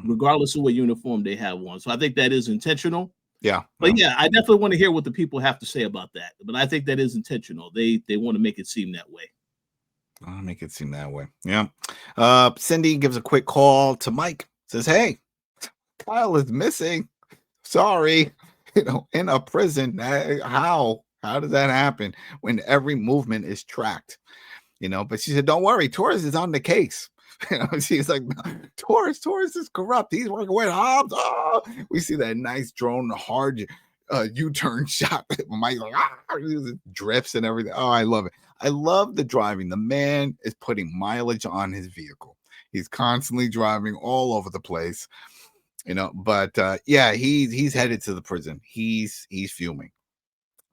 regardless of what uniform they have on. So I think that is intentional. Yeah. But yeah, I definitely want to hear what the people have to say about that. But I think that is intentional. They want to make it seem that way. I'll make it seem that way. Yeah. Cindy gives a quick call to Mike. Says, "Hey, Kyle is missing. Sorry, in a prison. How does that happen when every movement is tracked? But she said, don't worry, Torres is on the case." She's like, Torres is corrupt. He's working with Hobbs. Oh, we see that nice drone hard U-turn shot. Mike like, drifts and everything. Oh, I love it. I love the driving. The man is putting mileage on his vehicle. He's constantly driving all over the place. But yeah, he's headed to the prison. He's fuming.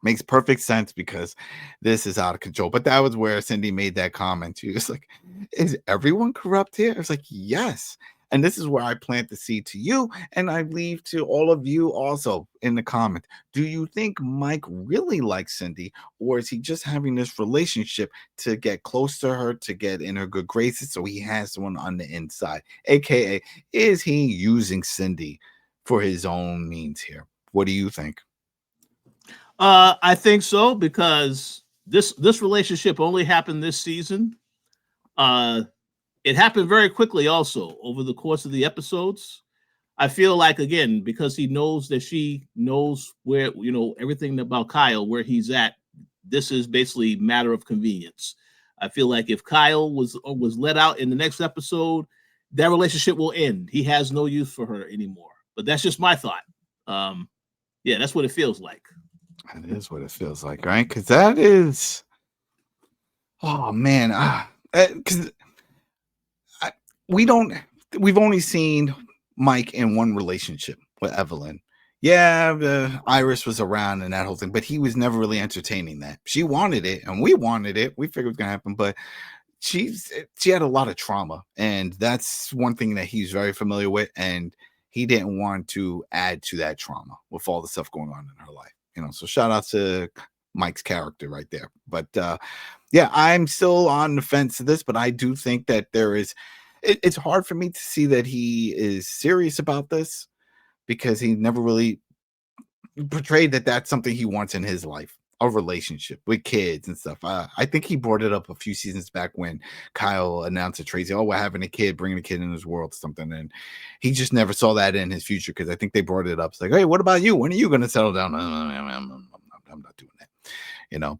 Makes perfect sense because this is out of control. But that was where Cindy made that comment. She was like, is everyone corrupt here? I was like, yes. And this is where I plant the seed to you. And I leave to all of you also in the comment. Do you think Mike really likes Cindy? Or is he just having this relationship to get close to her, to get in her good graces? So he has someone on the inside. AKA, is he using Cindy for his own means here? What do you think? I think so, because this relationship only happened this season. It happened very quickly also over the course of the episodes. I feel like, again, because he knows that she knows where, everything about Kyle, where he's at, this is basically matter of convenience. I feel like if Kyle was let out in the next episode, that relationship will end. He has no use for her anymore. But that's just my thought. Yeah, that's what it feels like. That is what it feels like, right? Because that is, oh man, because we've only seen Mike in one relationship with Evelyn. Yeah, Iris was around and that whole thing, but he was never really entertaining that. She wanted it, and we wanted it. We figured it was gonna happen, but she had a lot of trauma, and that's one thing that he's very familiar with, and he didn't want to add to that trauma with all the stuff going on in her life. So shout out to Mike's character right there. But yeah, I'm still on the fence to this, but I do think that it's hard for me to see that he is serious about this, because he never really portrayed that that's something he wants in his life, a relationship with kids and stuff. I think he brought it up a few seasons back when Kyle announced to Tracy, we're having a kid, bringing a kid in his world, something. And he just never saw that in his future, because I think they brought it up. It's like, hey, what about you? When are you going to settle down? I'm not doing that,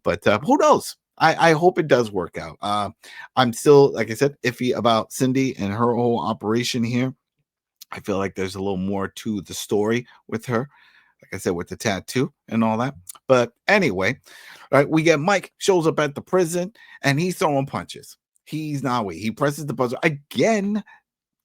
but who knows? I hope it does work out. I'm still, like I said, iffy about Cindy and her whole operation here. I feel like there's a little more to the story with her. Like I said, with the tattoo and all that. But anyway, right, we get Mike shows up at the prison and he's throwing punches. He's not waiting. He presses the buzzer again.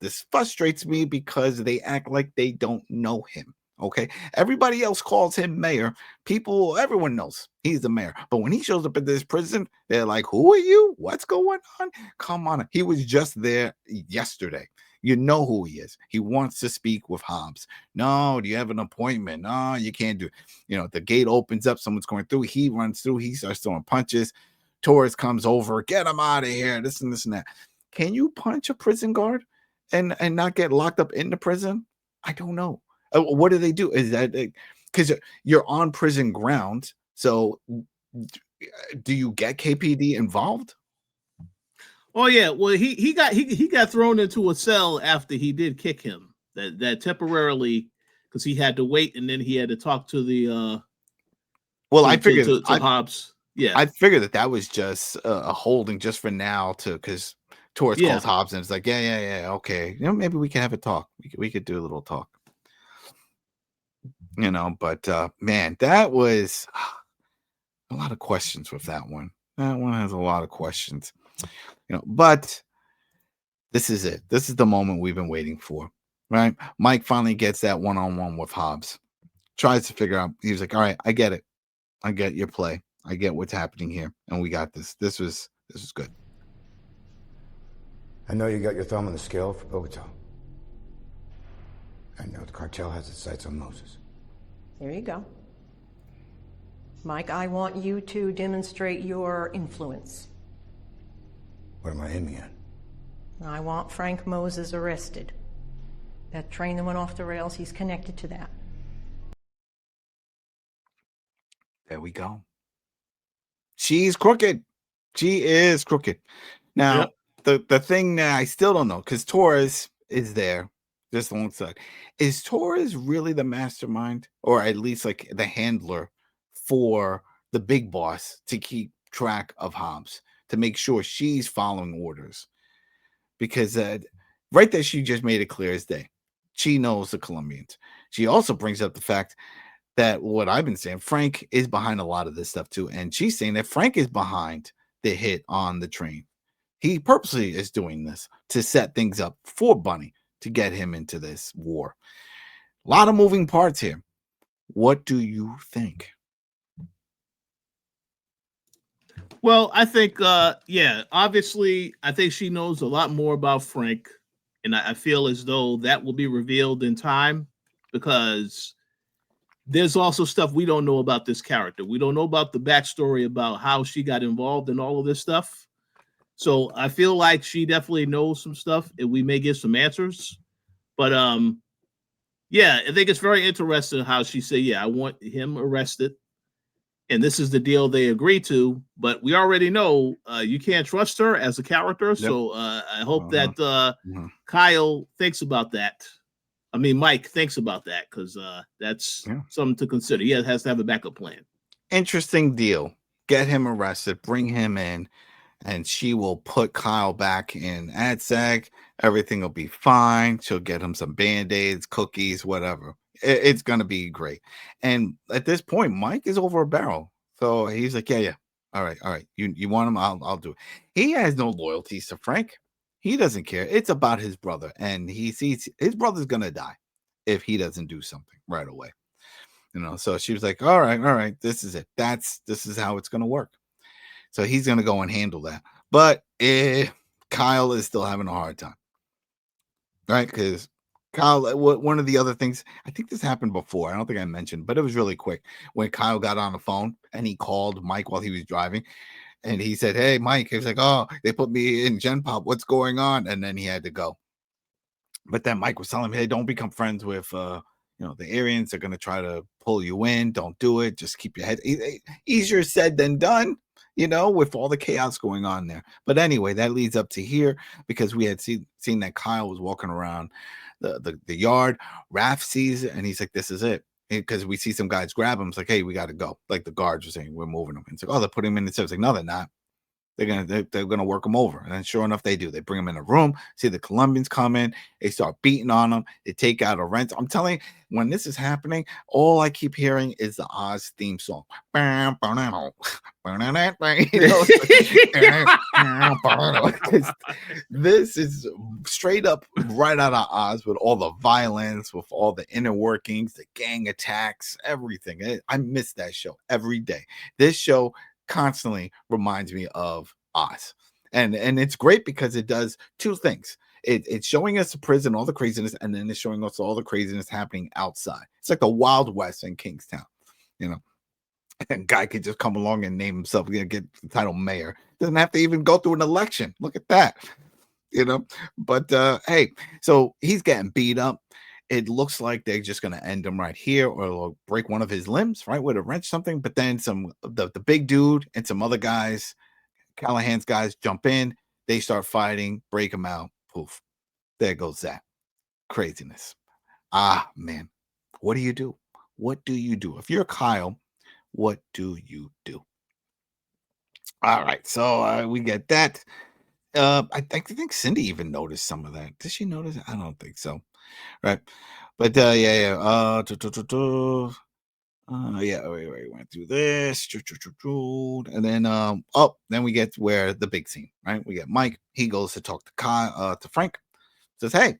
This frustrates me because they act like they don't know him. Okay, everybody else calls him mayor. Everyone knows he's the mayor. But when he shows up at this prison, they're like, "Who are you? What's going on? Come on!" He was just there yesterday. You know who he is. He wants to speak with Hobbs. No, do you have an appointment? No, you can't do it. The gate opens up. Someone's going through. He runs through. He starts throwing punches. Torres comes over. Get him out of here. This and that. Can you punch a prison guard and not get locked up in the prison? I don't know. What do they do? Is that because you're on prison ground? So do you get KPD involved? Oh yeah, well he got thrown into a cell after he did kick him. That temporarily, because he had to wait, and then he had to talk to the. Well, I figured to Hobbs. Yeah, I figured that was just a holding just for now, because Torres calls Hobbs and it's like, yeah, okay, maybe we can have a talk. We could do a little talk. But man, that was a lot of questions with that one. That one has a lot of questions. But this is it. This is the moment we've been waiting for, right? Mike finally gets that one-on-one with Hobbs. Tries to figure out. He was like, all right, I get it. I get your play. I get what's happening here. And we got this. This was good. I know you got your thumb on the scale for Bogota. I know the cartel has its sights on Moses. There you go. Mike, I want you to demonstrate your influence. What am I aiming at? I want Frank Moses arrested. That train that went off the rails, he's connected to that. There we go. She's crooked. She is crooked. Now, the thing that I still don't know, because Torres is there just alongside. Is Torres really the mastermind, or at least like the handler for the big boss to keep track of Hobbs, to make sure she's following orders? Because right there, she just made it clear as day. She knows the Columbians. She also brings up the fact that what I've been saying, Frank is behind a lot of this stuff too. And she's saying that Frank is behind the hit on the train. He purposely is doing this to set things up for Bunny to get him into this war. A lot of moving parts here. What do you think? Well, I think, obviously, I think she knows a lot more about Frank. And I feel as though that will be revealed in time, because there's also stuff we don't know about this character. We don't know about the backstory about how she got involved in all of this stuff. So I feel like she definitely knows some stuff, and we may get some answers. But I think it's very interesting how she said, I want him arrested. And this is the deal they agree to. But we already know you can't trust her as a character. Yep. So I hope that Kyle thinks about that. I mean, Mike thinks about that, because that's something to consider. He has to have a backup plan. Interesting deal. Get him arrested, bring him in, and she will put Kyle back in AdSeg. Everything will be fine. She'll get him some Band-Aids, cookies, whatever. It's going to be great. And at this point, Mike is over a barrel. So he's like, yeah. All right. You want him? I'll do it. He has no loyalties to Frank. He doesn't care. It's about his brother. And he sees his brother's going to die if he doesn't do something right away. So she was like, all right. This is it. This is how it's going to work. So he's going to go and handle that. But Kyle is still having a hard time. Right? Because Kyle, one of the other things, I think this happened before. I don't think I mentioned, but it was really quick. When Kyle got on the phone and he called Mike while he was driving, and he said, hey, Mike, he was like, oh, they put me in Gen Pop. What's going on? And then he had to go. But then Mike was telling him, hey, don't become friends with, the Aryans. They're going to try to pull you in. Don't do it. Just keep your head. Easier said than done, with all the chaos going on there. But anyway, that leads up to here, because we had seen that Kyle was walking around the yard. Raph sees it, and he's like, this is it. Because we see some guys grab him. It's like, hey, we got to go. Like the guards were saying, we're moving them. And it's like, oh, they're putting him in the cell. It's like, no, they're not. They're gonna work him over. And then sure enough, they do. They bring him in a room, see the Columbians come in, they start beating on him, they take out a wrench. I'm telling you, when this is happening, all I keep hearing is the Oz theme song. This is straight up right out of Oz, with all the violence, with all the inner workings, the gang attacks, everything. I miss that show every day. This show constantly reminds me of Oz, and it's great because it does two things. It's showing us the prison, all the craziness, and then it's showing us all the craziness happening outside. It's like the Wild West in Kingstown. A guy could just come along and name himself, get the title mayor. Doesn't have to even go through an election. Look at that. But hey, so he's getting beat up. It looks like they're just going to end him right here, or they'll break one of his limbs, right, with a wrench, something. But then the big dude and some other guys, Callahan's guys, jump in. They start fighting, break him out. Poof. There goes that. Craziness. Ah, man. What do you do? What do you do? If you're Kyle, what do you do? All right. So we get that. I think Cindy even noticed some of that. Did she notice it? I don't think so. Right, but we went through this, and then then we get where the big scene, right? We get Mike. He goes to talk to Frank. Says, hey,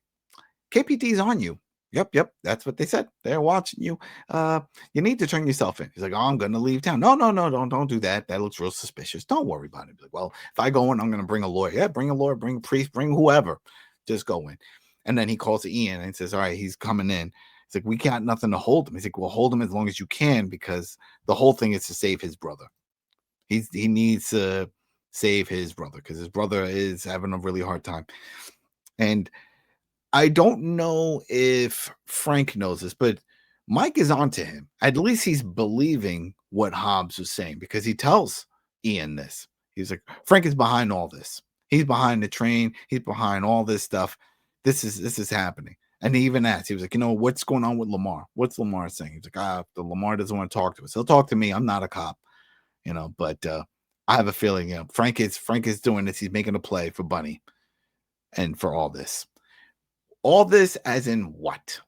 KPD's on you. Yep, that's what they said. They're watching you. You need to turn yourself in. He's like, oh, I'm gonna leave town. No, don't do that. That looks real suspicious. Don't worry about it. He's like, well, if I go in, I'm gonna bring a lawyer. Yeah, bring a lawyer, bring a priest, bring whoever. Just go in. And then he calls to Ian and says, all right, he's coming in. He's like, we got nothing to hold him. He's like, well, hold him as long as you can, because the whole thing is to save his brother. He needs to save his brother, because his brother is having a really hard time. And I don't know if Frank knows this, but Mike is onto him. At least he's believing what Hobbs was saying, because he tells Ian this. He's like, Frank is behind all this. He's behind the train. He's behind all this stuff. This is happening. And he even asked, he was like, what's going on with Lamar? What's Lamar saying? He's like, the Lamar doesn't want to talk to us. He'll talk to me. I'm not a cop, but I have a feeling, Frank is doing this. He's making a play for Bunny and for all this. All this as in what?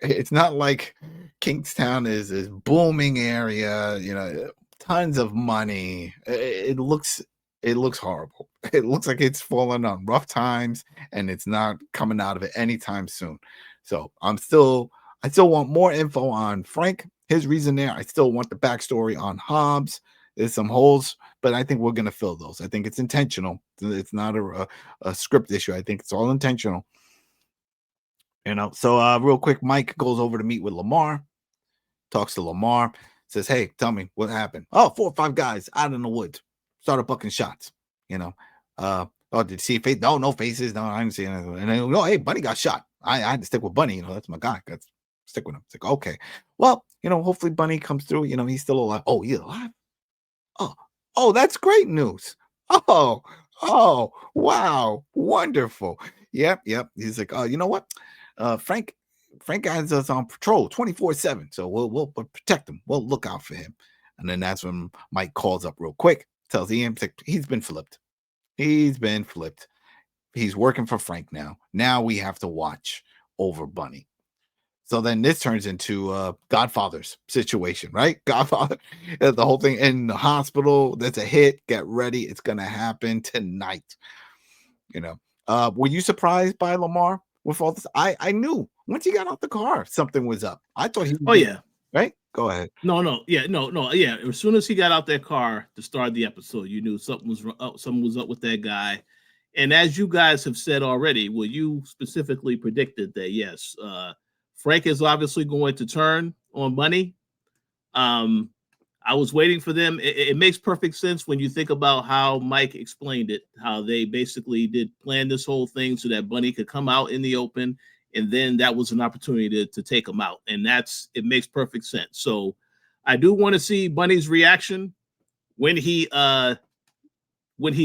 It's not like Kingstown is this booming area, tons of money. It looks horrible. It looks like it's fallen on rough times, and it's not coming out of it anytime soon. So I still want more info on Frank, his reason there. I still want the backstory on Hobbs. There's some holes, but I think we're going to fill those. I think it's intentional. It's not a script issue. I think it's all intentional. So real quick, Mike goes over to meet with Lamar, talks to Lamar, says, hey, tell me what happened. Oh, 4 or 5 guys out in the woods started bucking shots. Oh, did you see face? No faces. No, I didn't see anything. And then, hey, Bunny got shot. I had to stick with Bunny. That's my guy. Got to stick with him. It's like, okay, well, hopefully Bunny comes through. He's still alive. Oh, he's alive. Oh, that's great news. Oh, wow, wonderful. Yep. He's like, you know what? Frank has us on patrol 24/7, so we'll protect him. We'll look out for him. And then that's when Mike calls up real quick, tells Ian, he's been flipped. He's working for Frank now. Now we have to watch over Bunny. So then this turns into Godfather's situation, right? Godfather, the whole thing in the hospital. That's a hit. Get ready. It's going to happen tonight. Were you surprised by Lamar with all this? I knew once he got out the car, something was up. I thought he was. Oh, yeah. Right? Go ahead. No. Yeah. As soon as he got out that car to start the episode, you knew something was up with that guy. And as you guys have said already, well, you specifically predicted that, yes, Frank is obviously going to turn on Bunny. I was waiting for them. It makes perfect sense when you think about how Mike explained it, how they basically did plan this whole thing so that Bunny could come out in the open, and then that was an opportunity to take him out. And it makes perfect sense. So I do want to see Bunny's reaction when he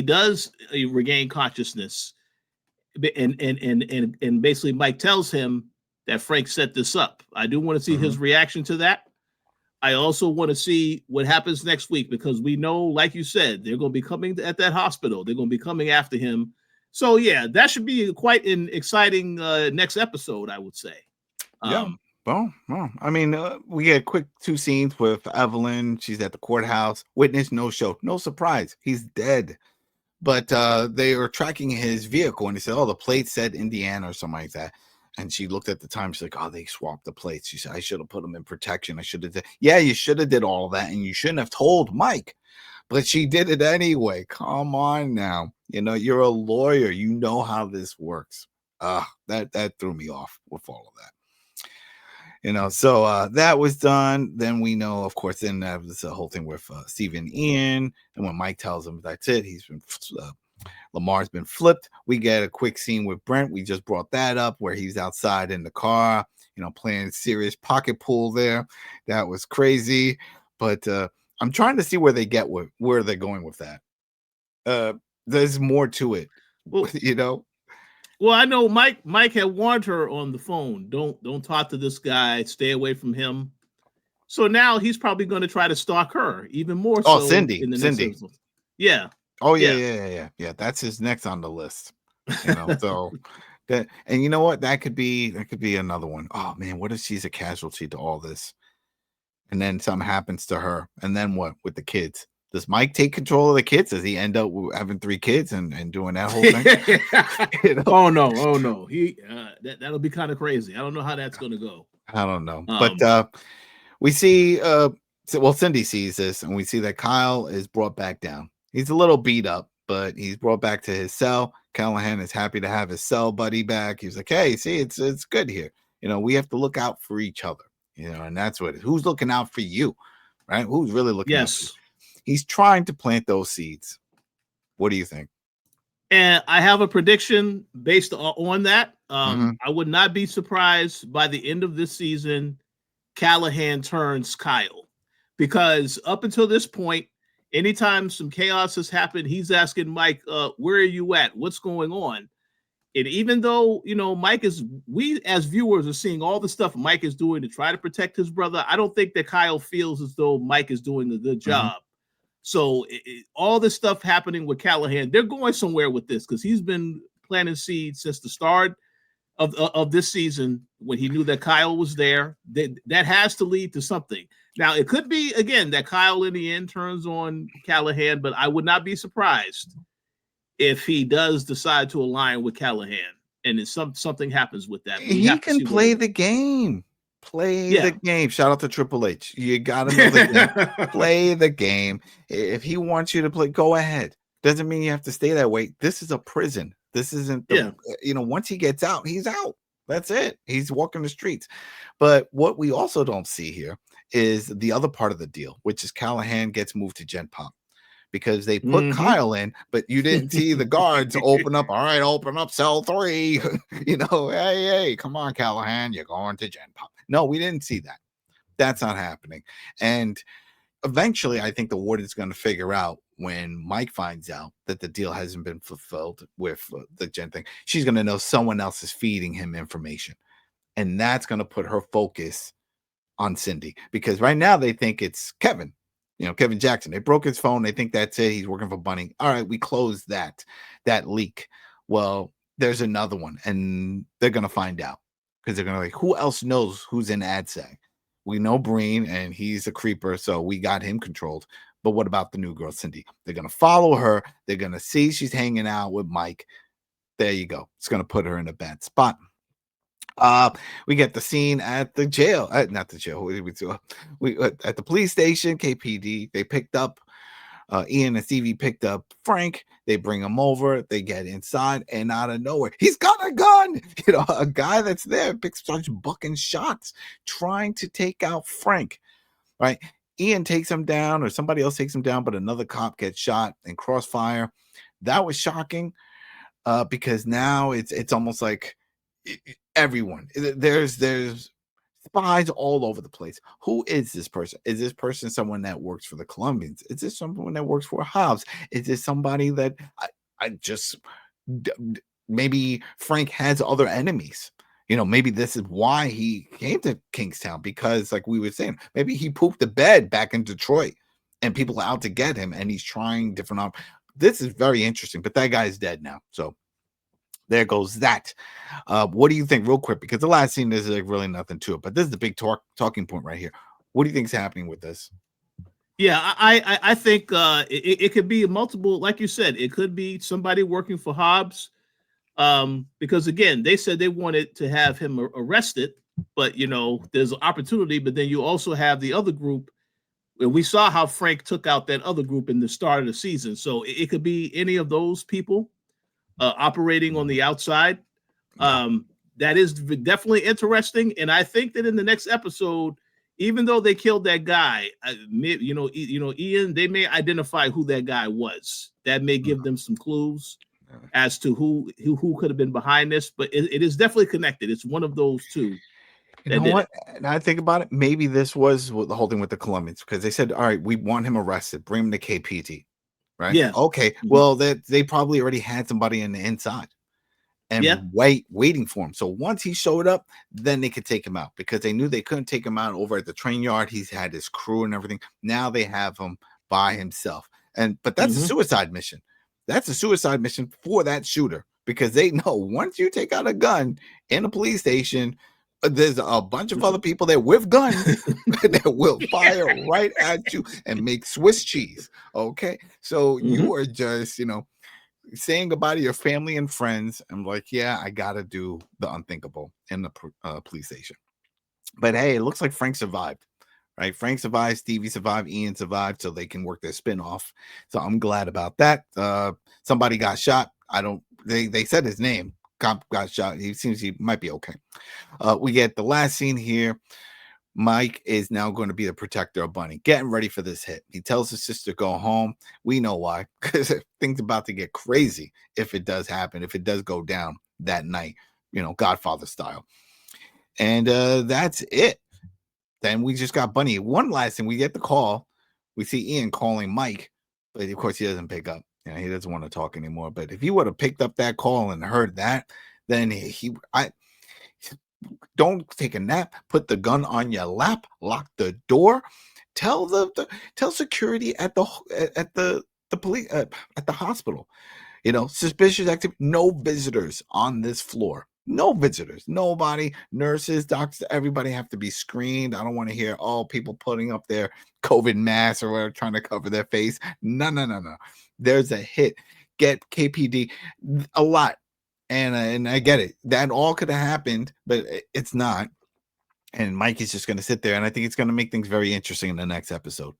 does regain consciousness, and basically Mike tells him that Frank set this up. I do want to see his reaction to that. I also want to see what happens next week, because we know, like you said, they're going to be coming at that hospital. They're going to be coming after him. So, yeah, that should be quite an exciting next episode, I would say. Yeah. Well, I mean, we get quick 2 scenes with Evelyn. She's at the courthouse. Witness, no show. No surprise. He's dead. But they were tracking his vehicle, and he said, the plate said Indiana or something like that. And she looked at the time. She's like, they swapped the plates. She said, I should have put them in protection. I should have did. Yeah, you should have did all of that, and you shouldn't have told Mike. But she did it anyway. Come on now. You're a lawyer. You know how this works. That threw me off with all of that. So that was done. Then we know, of course, then that was the whole thing with Steve and Ian. And when Mike tells him that's it, he's been Lamar's been flipped. We get a quick scene with Brent. We just brought that up where he's outside in the car, playing serious pocket pool there. That was crazy. But I'm trying to see where they're going with that. There's more to it, well, Well, I know Mike had warned her on the phone. Don't talk to this guy. Stay away from him. So now he's probably going to try to stalk her even more. Oh, Cindy. Yeah. Oh yeah. That's his next on the list. So that, and you know what? That could be another one. Oh man, what if she's a casualty to all this? And then something happens to her. And then what with the kids? Does Mike take control of the kids? Does he end up having 3 kids and doing that whole thing? Oh no. He that'll be kind of crazy. I don't know how that's gonna go. I don't know. But we see Cindy sees this, and we see that Kyle is brought back down. He's a little beat up, but he's brought back to his cell. Callahan is happy to have his cell buddy back. He's like, hey, see, it's good here. We have to look out for each other. And that's who's looking out for you, right? Who's really looking out for you? He's trying to plant those seeds. What do you think? And I have a prediction based on that. I would not be surprised by the end of this season, Callahan turns Kyle, because up until this point, anytime some chaos has happened, he's asking Mike, where are you at? What's going on? And even though, Mike we as viewers are seeing all the stuff Mike is doing to try to protect his brother, I don't think that Kyle feels as though Mike is doing a good job. So all this stuff happening with Callahan, they're going somewhere with this because he's been planting seeds since the start of this season when he knew that Kyle was there. That has to lead to something. Now, it could be, again, that Kyle in the end turns on Callahan, but I would not be surprised if he does decide to align with Callahan and if something happens with that. He can play the game. The game. Shout out to Triple H. You got to know the game. Play the game. If he wants you to play, go ahead. Doesn't mean you have to stay that way. This is a prison. This isn't, once he gets out, he's out. That's it. He's walking the streets. But what we also don't see here is the other part of the deal, which is Callahan gets moved to Gen Pop because they put Kyle in, but you didn't see the guards open up. All right, open up cell 3. Hey, come on, Callahan, you're going to Gen Pop. No, we didn't see that. That's not happening. And eventually, I think the warden's going to figure out when Mike finds out that the deal hasn't been fulfilled with the Gen thing. She's going to know someone else is feeding him information. And that's going to put her focus on Cindy because right now they think it's Kevin, Kevin Jackson. They broke his phone. They think that's it. He's working for Bunny. All right, we closed that leak. Well, there's another one and they're going to find out because they're going to who else knows who's in AdSag? We know Breen and he's a creeper. So we got him controlled. But what about the new girl, Cindy? They're going to follow her. They're going to see she's hanging out with Mike. There you go. It's going to put her in a bad spot. We get the scene at the jail, not the jail. We at the police station, KPD. They picked up Ian and Stevie picked up Frank. They bring him over. They get inside, and out of nowhere, he's got a gun. A guy that's there starts bucking shots, trying to take out Frank. Right? Ian takes him down, or somebody else takes him down, but another cop gets shot in crossfire. That was shocking because now it's almost like everyone there's spies all over the place. Who is this person? Is this person someone that works for the Columbians? Is this someone that works for Hobbs? Is this somebody that I just maybe Frank has other enemies? Maybe this is why he came to Kingstown because, like we were saying, maybe he pooped the bed back in Detroit and people are out to get him and he's trying different. This is very interesting, but that guy's dead now. So there goes that. What do you think, real quick? Because the last scene is like really nothing to it, but this is the big talking point right here. What do you think is happening with this? Yeah, I think it could be multiple. Like you said, it could be somebody working for Hobbs. Because again, they said they wanted to have him arrested, but there's an opportunity. But then you also have the other group, and we saw how Frank took out that other group in the start of the season. So it could be any of those people operating on the outside. That is definitely interesting, and I think that in the next episode, even though they killed that guy, Ian, they may identify who that guy was. That may give them some clues as to who could have been behind this, but it is definitely connected. It's one of those two. You know what? And I think about it. Maybe this was the whole thing with the Columbians because they said, "All right, we want him arrested. Bring him to KPT." Right? Yeah. Okay. Well, they probably already had somebody in the inside and waiting for him. So once he showed up, then they could take him out because they knew they couldn't take him out over at the train yard. He's had his crew and everything. Now they have him by himself. But that's a suicide mission. That's a suicide mission for that shooter because they know once you take out a gun in a police station, there's a bunch of other people there with guns that will fire right at you and make Swiss cheese. Okay. So you are just, saying goodbye to your family and friends. I'm like, yeah, I got to do the unthinkable in the police station. But hey, it looks like Frank survived. Right, Frank survived, Stevie survived, Ian survived, so they can work their spin-off. So I'm glad about that. Somebody got shot. They said his name. Cop got shot. He might be okay. We get the last scene here. Mike is now going to be the protector of Bunny, getting ready for this hit. He tells his sister to go home. We know why, because things about to get crazy if it does happen, if it does go down that night, Godfather style. And that's it. then we just got Bunny. One last thing, we get the call. We see Ian calling Mike, but of course he doesn't pick up. He doesn't want to talk anymore. But if he would have picked up that call and heard that, then I don't take a nap. Put the gun on your lap. Lock the door. Tell tell security at the police at the hospital. Suspicious activity. No visitors on this floor. No visitors. Nobody. Nurses, doctors. Everybody have to be screened. I don't want to hear people putting up their COVID masks or whatever, trying to cover their face. No. There's a hit. Get KPD. A lot. And I get it. That all could have happened, but it's not. And Mike is just going to sit there, and I think it's going to make things very interesting in the next episode.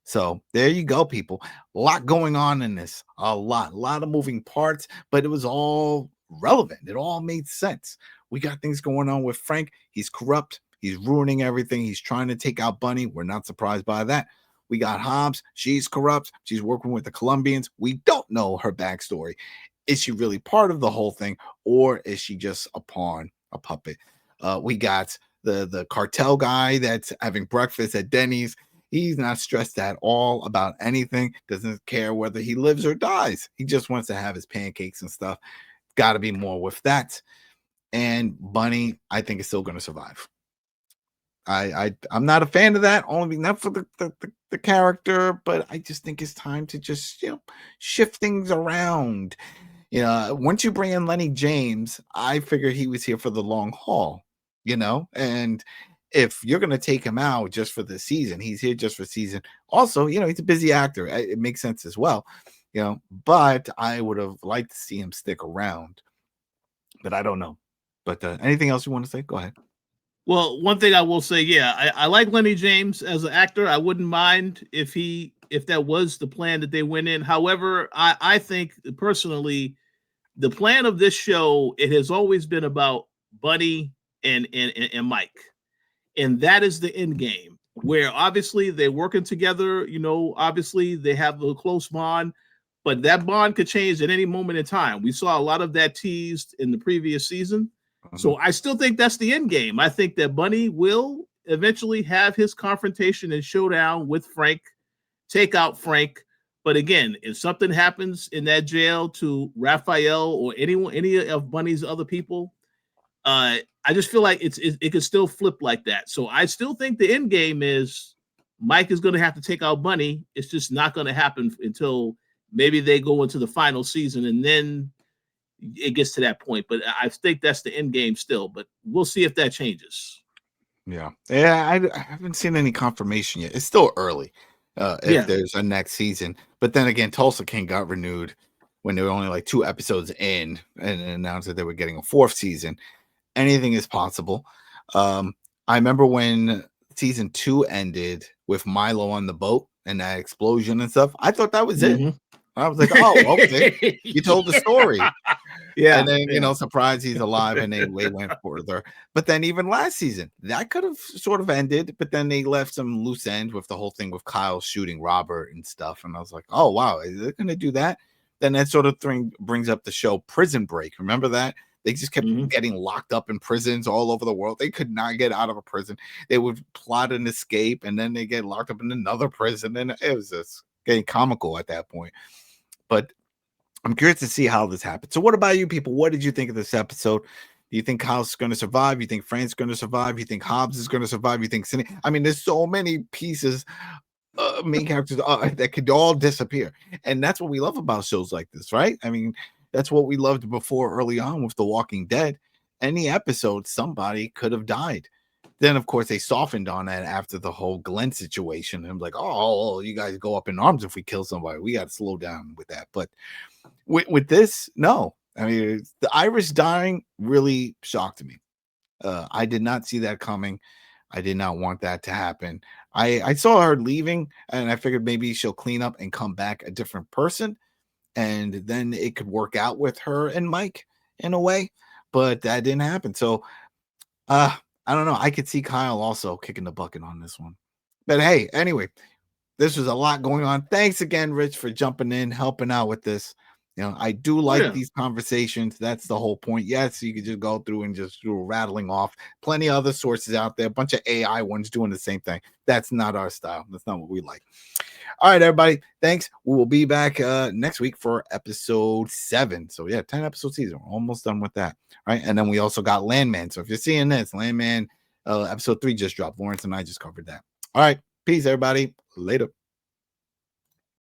So there you go, people. A lot going on in this. A lot of moving parts, but it was all relevant. It all made sense. We got things going on with Frank. He's corrupt. He's ruining everything. He's trying to take out Bunny. We're not surprised by that. We got Hobbs. She's corrupt. She's working with the Columbians. We don't know her backstory. Is she really part of the whole thing, or is she just a pawn, a puppet? We got the cartel guy that's having breakfast at Denny's. He's not stressed at all about anything. Doesn't care whether he lives or dies. He just wants to have his pancakes and stuff. Got to be more with that. And Bunny, I think, is still going to survive. I'm not a fan of that, only not for the character, but I just think it's time to just shift things around. Once you bring in Lenny James, I figured he was here for the long haul. And if you're going to take him out just for the season, he's here just for season. Also, he's a busy actor. It makes sense as well, but I would have liked to see him stick around, but I don't know. But anything else you want to say? Go ahead. Well, one thing I will say, I like Lenny James as an actor. I wouldn't mind if that was the plan that they went in. However, I think personally, the plan of this show, it has always been about Bunny and Mike. And that is the end game, where obviously they're working together. Obviously they have a close bond, but that bond could change at any moment in time. We saw a lot of that teased in the previous season. So I still think that's the end game. I think that Bunny will eventually have his confrontation and showdown with Frank, take out Frank. But again, if something happens in that jail to Raphael or any of Bunny's other people, I just feel like it could still flip like that. So I still think the end game is Mike is going to have to take out Bunny. It's just not going to happen until maybe they go into the final season, and then it gets to that point. But I think that's the end game still. But we'll see if that changes. Yeah. I haven't seen any confirmation yet. It's still early. If there's a next season. But then again, Tulsa King got renewed when they were only like 2 episodes in and announced that they were getting a 4th season. Anything is possible. I remember when season 2 ended with Milo on the boat and that explosion and stuff. I thought that was it. I was like, oh, okay. You told the story. And then, surprised he's alive, and they went further. But then even last season, that could have sort of ended, but then they left some loose end with the whole thing with Kyle shooting Robert and stuff. And I was like, oh, wow, is it going to do that? Then that sort of thing brings up the show Prison Break. Remember that? They just kept getting locked up in prisons all over the world. They could not get out of a prison. They would plot an escape, and then they get locked up in another prison. And it was just getting comical at that point. But I'm curious to see how this happens. So what about you people? What did you think of this episode? Do you think Kyle's going to survive? You think Frank's going to survive? You think Hobbs is going to survive? You think Cindy? I mean, there's so many pieces, main characters that could all disappear. And that's what we love about shows like this, right? I mean, that's what we loved before early on with The Walking Dead. Any episode, somebody could have died. Then, of course, they softened on that after the whole Glenn situation. And I'm like, oh, you guys go up in arms if we kill somebody. We got to slow down with that. But with this, no. I mean, the Irish dying really shocked me. I did not see that coming. I did not want that to happen. I saw her leaving, and I figured maybe she'll clean up and come back a different person. And then it could work out with her and Mike in a way. But that didn't happen. So, I don't know. I could see Kyle also kicking the bucket on this one. But hey, anyway, this was a lot going on. Thanks again, Rich, for jumping in, helping out with this. You know, I do like Yeah. these conversations. That's the whole point. Yes, you could just go through and just do rattling off. Plenty of other sources out there, a bunch of AI ones doing the same thing. That's not our style. That's not what we like. All right, everybody. Thanks. We will be back next week for episode 7. So yeah, 10 episode season. We're almost done with that. All right. And then we also got Landman. So if you're seeing this, Landman episode 3 just dropped. Lawrence and I just covered that. All right. Peace, everybody. Later.